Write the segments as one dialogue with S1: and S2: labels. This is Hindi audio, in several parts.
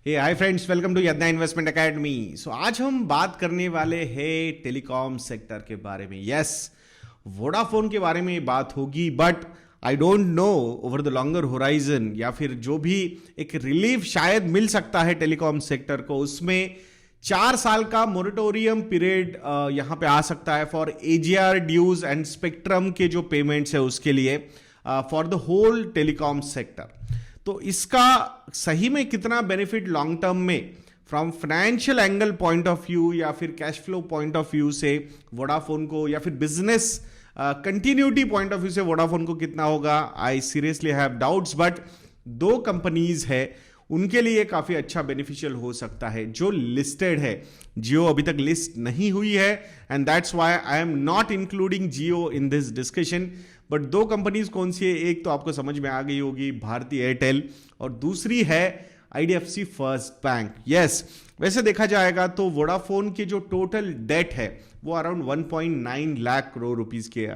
S1: Hey hi friends, welcome to Yadna investment academy. So आज हम बात करने वाले हैं टेलीकॉम सेक्टर के बारे में। यस, वोडाफोन के बारे में बात होगी, but I don't know over the longer horizon या फिर जो भी एक रिलीफ शायद मिल सकता है टेलीकॉम सेक्टर को, उसमें 4 साल का मोरेटोरियम पीरियड यहां पे आ सकता है for AGR dues and spectrum के जो पेमेंट्स है उसके लिए for the whole telecom sector. तो इसका सही में कितना बेनिफिट लॉन्ग टर्म में from financial angle point of view या फिर cash flow point of view से वोडाफोन को, या फिर business continuity point of view से वोडाफोन को कितना होगा, I seriously have doubts. But दो कंपनीज है, उनके लिए काफी अच्छा बेनिफिशियल हो सकता है। जो लिस्टेड है, जियो अभी तक लिस्ट नहीं हुई है, and that's why I am not including Jio in this discussion. But दो कंपनीज कौन सी है, एक तो आपको समझ में आ गई होगी, भारतीय एयरटेल, और दूसरी है आईडीएफसी फर्स्ट बैंक। यस, वैसे देखा जाएगा तो वोडाफोन के जो टोटल डेट है वो अराउंड 1.9 लाख करोड़ रुपीस के।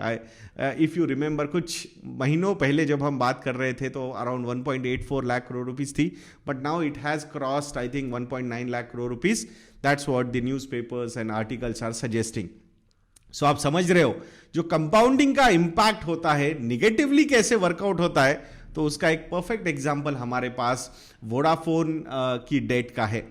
S1: इफ यू रिमेंबर, कुछ महीनों पहले जब हम बात कर रहे थे तो अराउंड 1.84 लाख करोड़ रुपीस थी, but now it has crossed I think 1.9 lakh crore rupees. That's what the newspapers and articles are suggesting. So आप समझ रहे हो जो कंपाउंडिंग का इंपैक्ट होता है, निगेटिवली कैसे वर्कआउट होता है, तो उसका एक परफेक्ट एग्जांपल हमारे पास वोडाफोन की डेट का है।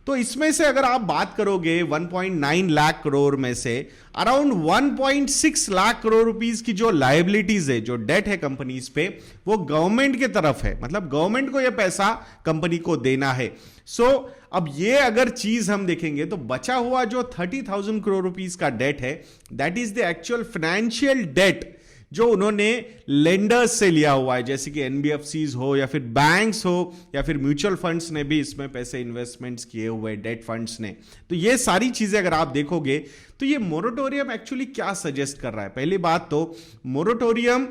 S1: तो इसमें से अगर आप बात करोगे 1.9 लाख करोड़ में से अराउंड 1.6 लाख करोड़ रुपीस की जो लायबिलिटीज है, जो डेट है कंपनीज पे, वो गवर्नमेंट के तरफ है। मतलब गवर्नमेंट को ये पैसा कंपनी को देना है। सो अब ये अगर चीज हम देखेंगे तो बचा हुआ जो 30,000 करोड़ रुपीस का डेट है, that is the actual financial debt जो उन्होंने लेंडर्स से लिया हुआ है, जैसे कि एनबीएफसीज हो या फिर बैंक्स हो या फिर म्यूचुअल फंड्स ने भी इसमें पैसे इन्वेस्टमेंट्स किए हुए, डेट फंड्स ने। तो ये सारी चीजें अगर आप देखोगे तो ये मोरेटोरियम एक्चुअली क्या सजेस्ट कर रहा है। पहली बात तो मोरेटोरियम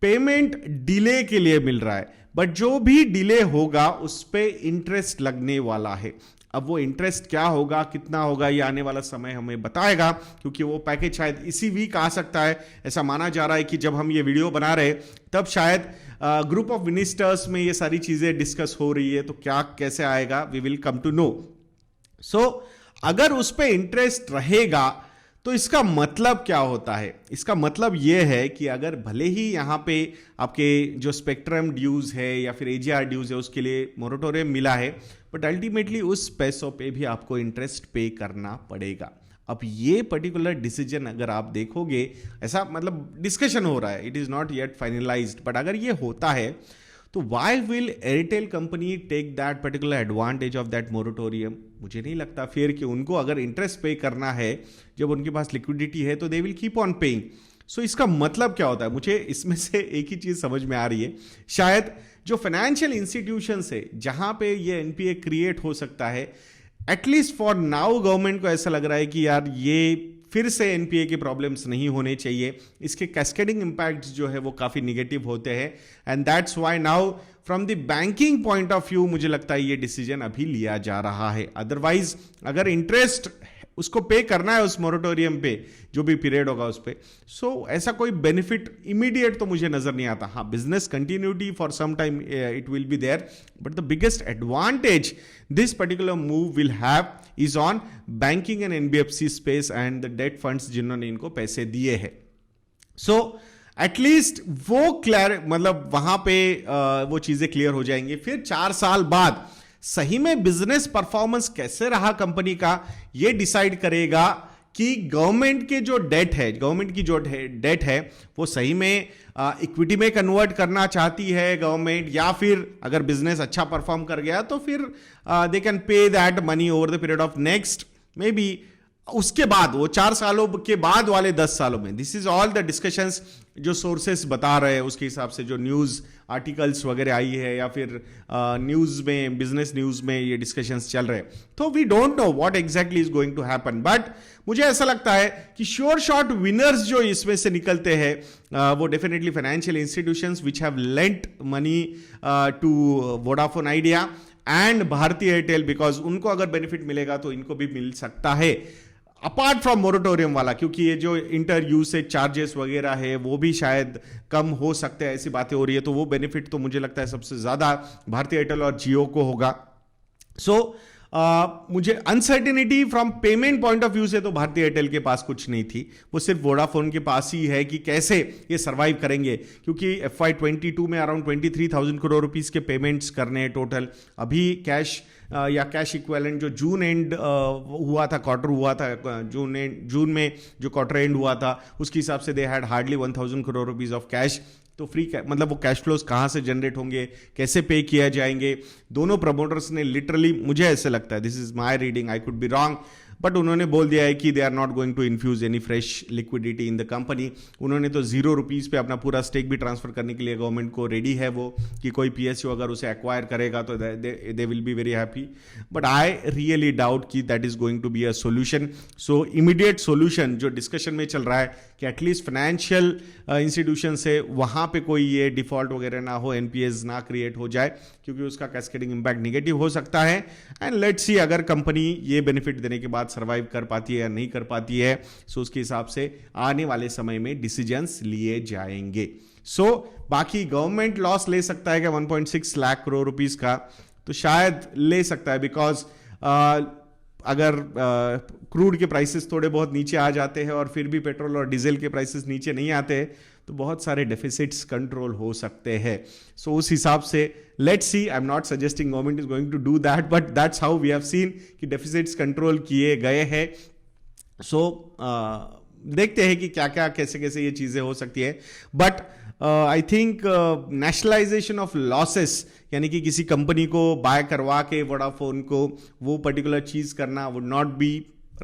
S1: पेमेंट डिले के लिए मिल रहा है, बट जो भी डिले होगा उस पर इंटरेस्ट लगने वाला है। अब वो इंटरेस्ट क्या होगा, कितना होगा, ये आने वाला समय हमें बताएगा, क्योंकि वो पैकेज शायद इसी वीक आ सकता है। ऐसा माना जा रहा है कि जब हम ये वीडियो बना रहे तब शायद ग्रुप ऑफ मिनिस्टर्स में ये सारी चीजें डिस्कस हो रही है। तो क्या कैसे आएगा, we will come to know. So अगर उस पर इंटरेस्ट रहेगा तो इसका मतलब क्या होता है? इसका मतलब यह है कि अगर भले ही यहां पे आपके जो स्पेक्ट्रम ड्यूज है या फिर एजीआर ड्यूज है उसके लिए मोरेटोरियम मिला है, बट अल्टीमेटली उस पैसों पे भी आपको इंटरेस्ट पे करना पड़ेगा। अब ये पर्टिकुलर डिसीजन अगर आप देखोगे, ऐसा मतलब डिस्कशन हो रहा है, it is not yet finalised, but अगर ये होता है तो why will Airtel company take that particular advantage of that moratorium? मुझे नहीं लगता फिर कि उनको अगर इंटरेस्ट पे करना है, जब उनके पास लिक्विडिटी है तो they will keep on paying. So इसका मतलब क्या होता है? मुझे इसमें से एक ही चीज समझ में आ रही है, शायद जो फाइनेंशियल इंस्टीट्यूशंस है जहां पे ये एनपीए क्रिएट हो सकता है, एटलीस्ट फॉर नाउ गवर्नमेंट को ऐसा लग रहा है कि यार ये फिर से एनपीए के प्रॉब्लम्स नहीं होने चाहिए। इसके कैस्केडिंग इंपैक्ट्स जो है वो काफी निगेटिव होते हैं, and that's why now from the banking point of view मुझे लगता है ये डिसीजन अभी लिया जा रहा है। अदरवाइज अगर इंटरेस्ट उसको पे करना है उस मोरेटोरियम पे, जो भी पीरियड होगा उस पे, सो ऐसा कोई बेनिफिट इमीडिएट तो मुझे नजर नहीं आता। हाँ, business continuity for some time it will be there, but the biggest advantage this particular move will have is on banking and NBFC space and the debt funds जिन्होंने इनको पैसे दिए हैं। सो एटलीस्ट वो मतलब वहां पे वो चीजें क्लियर हो जाएंगी। फिर 4 साल बाद सही में बिजनेस परफॉर्मेंस कैसे रहा कंपनी का, ये डिसाइड करेगा कि गवर्नमेंट के जो डेट है, गवर्नमेंट की जो डेट है वो सही में इक्विटी में कन्वर्ट करना चाहती है गवर्नमेंट, या फिर अगर बिजनेस अच्छा परफॉर्म कर गया तो फिर they can pay that money over the period of next may be, उसके बाद वो 4 सालों के बाद वाले 10 सालों में। This is all the discussions जो सोर्सेस बता रहे हैं, उसके हिसाब से जो न्यूज आर्टिकल्स वगैरह आई है या फिर न्यूज में, बिजनेस न्यूज में ये डिस्कशंस चल रहे हैं। तो we don't know what exactly is going to happen, but मुझे ऐसा लगता है कि श्योर शॉट विनर्स जो इसमें से निकलते हैं वो definitely financial institutions which have lent money to Vodafone Idea and Bharti Airtel, because उनको अगर बेनिफिट मिलेगा तो इनको भी मिल सकता है अपार्ट फ्रॉम मोरेटोरियम वाला, क्योंकि ये जो इंटर यूसेज चार्जेस वगैरह है वो भी शायद कम हो सकते हैं, ऐसी बातें हो रही है। तो वो बेनिफिट तो मुझे लगता है सबसे ज्यादा भारतीय एयरटेल और जियो को होगा। सो मुझे uncertainty from payment point of view से तो भारती एयरटेल के पास कुछ नहीं थी, वो सिर्फ वोडाफोन के पास ही है कि कैसे ये सर्वाइव करेंगे, क्योंकि FY22 में अराउंड 23,000 करोड़ रुपीस के पेमेंट्स करने हैं टोटल। अभी कैश या कैश इक्विवेलेंट जो जून एंड हुआ था, क्वार्टर हुआ था, जून में जो क्वार्टर एंड हुआ था, उसके हिसाब से they had hardly 1,000 crore rupees of cash. तो फ्री मतलब वो कैश फ्लोज कहाँ से जनरेट होंगे, कैसे पे किया जाएंगे। दोनों प्रमोटर्स ने लिटरली, मुझे ऐसे लगता है, this is my reading, I could be wrong, but उन्होंने बोल दिया है कि they are not going to infuse any fresh liquidity in the company. उन्होंने तो ₹0 पे अपना पूरा स्टेक भी ट्रांसफर करने के लिए गवर्नमेंट को रेडी है वो, कि कोई PSU अगर उसे एक्वायर करेगा तो they will be very happy, but I really doubt कि that is going to be a solution. So immediate solution जो डिस्कशन में चल रहा है कि एटलीस्ट फाइनेंशियल इंस्टीट्यूशन से वहां पे कोई ये डिफॉल्ट वगैरह ना हो, NPAs ना क्रिएट हो जाए, क्योंकि उसका कैस्केडिंग इंपैक्ट निगेटिव हो सकता है। एंड लेट्स सी अगर कंपनी ये बेनिफिट देने के बाद सर्वाइव कर पाती है या नहीं कर पाती है, सो उसके हिसाब से आने वाले समय में डिसीजंस लिए जाएंगे। सो बाकी गवर्नमेंट लॉस ले सकता है क्या 1.6 लाख करोड़ रुपीस का, तो शायद ले सकता है, बिकॉज अगर क्रूड के प्राइसेस थोड़े बहुत नीचे आ जाते हैं और फिर भी पेट्रोल और डीजल के प्राइसेस नीचे नहीं आते, तो बहुत सारे डेफिसिट्स कंट्रोल हो सकते हैं। सो उस हिसाब से let's see, I am not suggesting government is going to do that, but that's how we have seen कि डेफिसिट्स कंट्रोल किए गए हैं। सो देखते हैं कि क्या क्या कैसे कैसे ये चीजें हो सकती है, but I think nationalisation of losses, यानी कि किसी कंपनी को बाय करवा के वोडाफोन को वो पर्टिकुलर चीज करना would not be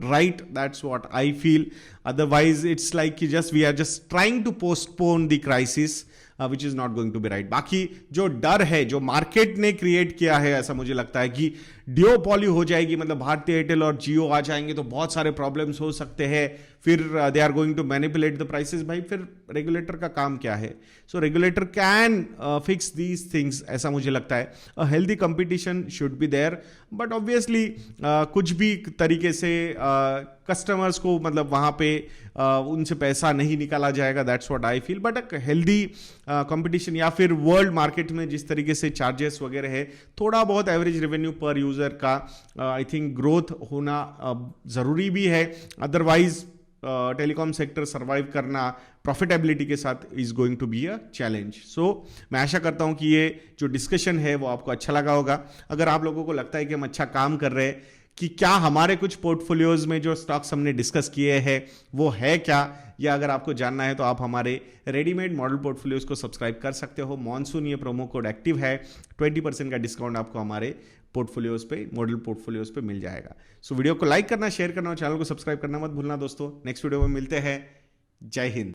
S1: right, that's what I feel. Otherwise it's like just we are just trying to postpone the crisis, which is not going to be right. बाकी जो डर है जो मार्केट ने क्रिएट किया है, ऐसा मुझे लगता है कि डिओपॉली हो जाएगी, मतलब भारती एयरटेल और जियो आ जाएंगे तो बहुत सारे प्रॉब्लम्स हो सकते हैं, फिर they are going to manipulate the prices. भाई फिर रेगुलेटर का काम क्या है? So regulator can fix these things, ऐसा मुझे लगता है। A healthy competition should be there, but obviously कुछ भी तरीके से कस्टमर्स को मतलब वहां पे उनसे पैसा नहीं निकाला जाएगा, that's what I feel. But healthy competition या फिर वर्ल्ड मार्केट में जिस तरीके से चार्जेस वगैरह है, थोड़ा बहुत एवरेज रेवेन्यू पर यूजर का आई थिंक ग्रोथ होना जरूरी भी है। अदरवाइज टेलीकॉम सेक्टर सर्वाइव करना प्रॉफिटेबिलिटी के साथ is going to be a challenge. So मैं आशा करता हूं कि ये जो डिस्कशन है वो आपको अच्छा लगा होगा। अगर आप लोगों को लगता है कि हम अच्छा काम कर रहे हैं, कि क्या हमारे कुछ पोर्टफोलियोज में जो स्टॉक्स हमने डिस्कस किए हैं वो है क्या, या अगर आपको जानना है तो आप हमारे रेडीमेड मॉडल पोर्टफोलियोज को सब्सक्राइब कर सकते हो। मॉनसून ये प्रोमो कोड एक्टिव है, 20% का डिस्काउंट आपको हमारे पोर्टफोलियोज पे, मॉडल पोर्टफोलियोज पे मिल जाएगा। सो वीडियो को लाइक करना, शेयर करना और चैनल को सब्सक्राइब करना मत भूलना दोस्तों। नेक्स्ट वीडियो में मिलते हैं। जय हिंद।